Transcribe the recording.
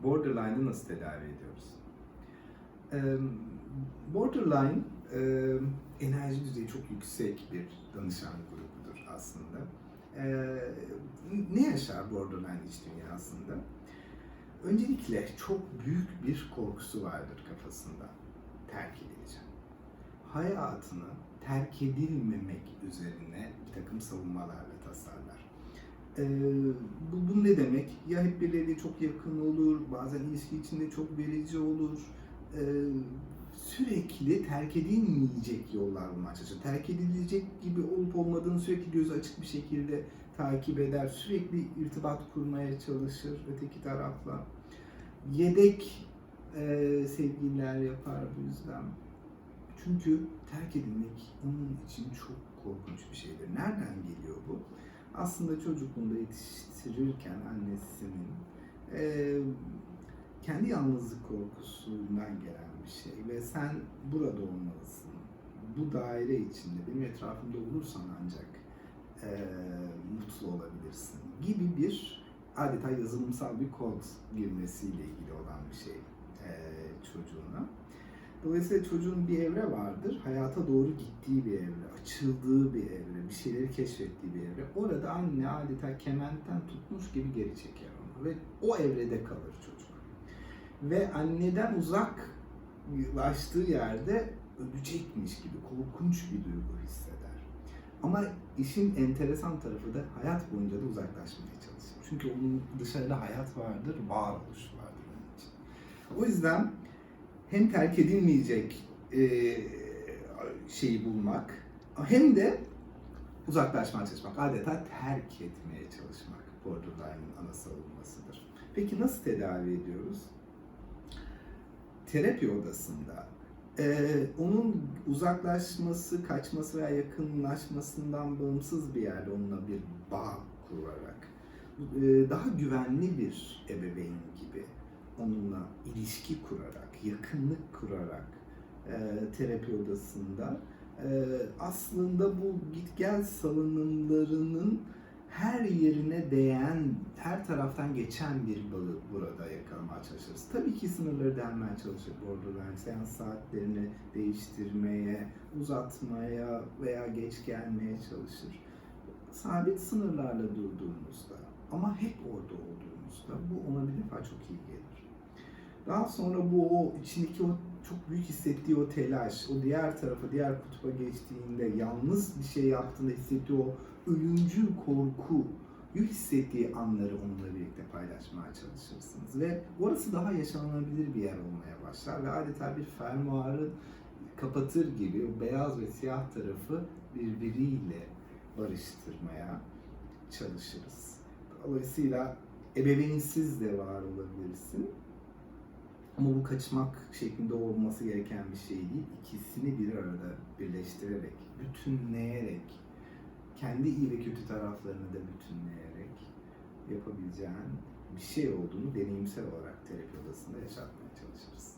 Borderline'ı nasıl tedavi ediyoruz? Borderline enerji düzeyi çok yüksek bir danışan grubudur aslında. Ne yaşar borderline iç dünyasında? Öncelikle çok büyük bir korkusu vardır kafasında. Terk edileceğim. Hayatını terk edilmemek üzerine bir takım savunmalarla tasarlar. Bu ne demek? Ya hep birileriyle çok yakın olur, bazen ilişki içinde çok verici olur. Sürekli terk edilmeyecek yollar bulmaya çalışır. Terk edilecek gibi olup olmadığını sürekli gözü açık bir şekilde takip eder. Sürekli irtibat kurmaya çalışır öteki tarafla. Yedek sevgililer yapar bu yüzden. Çünkü terk edilmek onun için çok korkunç bir şeydir. Nereden geliyor bu? Aslında çocukluğunda yetiştirirken annesinin kendi yalnızlık korkusundan gelen bir şey ve sen burada olmalısın. Bu daire içinde benim etrafımda olursan ancak mutlu olabilirsin gibi bir adeta yazılımsal bir kod girmesiyle ilgili olan bir şey çocuğuna. Dolayısıyla çocuğun bir evre vardır, hayata doğru gittiği bir evre, açıldığı bir evre, bir şeyleri keşfettiği bir evre. Orada anne adeta kementten tutmuş gibi geri çeker onu ve o evrede kalır çocuk. Ve anneden uzaklaştığı yerde ölecekmiş gibi korkunç bir duygu hisseder. Ama işin enteresan tarafı da hayat boyunca da uzaklaşmaya çalışır. Çünkü onun dışarıda hayat vardır, varoluş vardır onun için. O yüzden hem terk edilmeyecek şeyi bulmak hem de uzaklaşmaya çalışmak, adeta terk etmeye çalışmak borderline'ın ana savunmasıdır. Peki nasıl tedavi ediyoruz? Terapi odasında onun uzaklaşması, kaçması veya yakınlaşmasından bağımsız bir yerde onunla bir bağ kurarak, daha güvenli bir ebeveyn gibi onunla ilişki kurarak, yakınlık kurarak terapi odasında aslında bu git gel salınımlarının her yerine değen, her taraftan geçen bir bağı burada yakalamaya çalışırız. Tabii ki sınırları delmeye çalışır borderline, seans saatlerini değiştirmeye, uzatmaya veya geç gelmeye çalışır. Sabit sınırlarla durduğumuzda ama hep orada olduğumuzda bu ona bir defa çok iyi gelir. Daha sonra bu o içindeki o çok büyük hissettiği o telaş, o diğer tarafa, diğer kutba geçtiğinde, yalnız bir şey yaptığında hissettiği o ölümcül korkuyu hissettiği anları onunla birlikte paylaşmaya çalışırsınız. Ve orası daha yaşanılabilir bir yer olmaya başlar ve adeta bir fermuarı kapatır gibi o beyaz ve siyah tarafı birbiriyle barıştırmaya çalışırız. Dolayısıyla ebeveynsiz de var olabilirsin. Ama bu kaçmak şeklinde olması gereken bir şey değil. İkisini bir arada birleştirerek, bütünleyerek, kendi iyi ve kötü taraflarını da bütünleyerek yapabileceğin bir şey olduğunu deneyimsel olarak terapi odasında yaşatmaya çalışırız.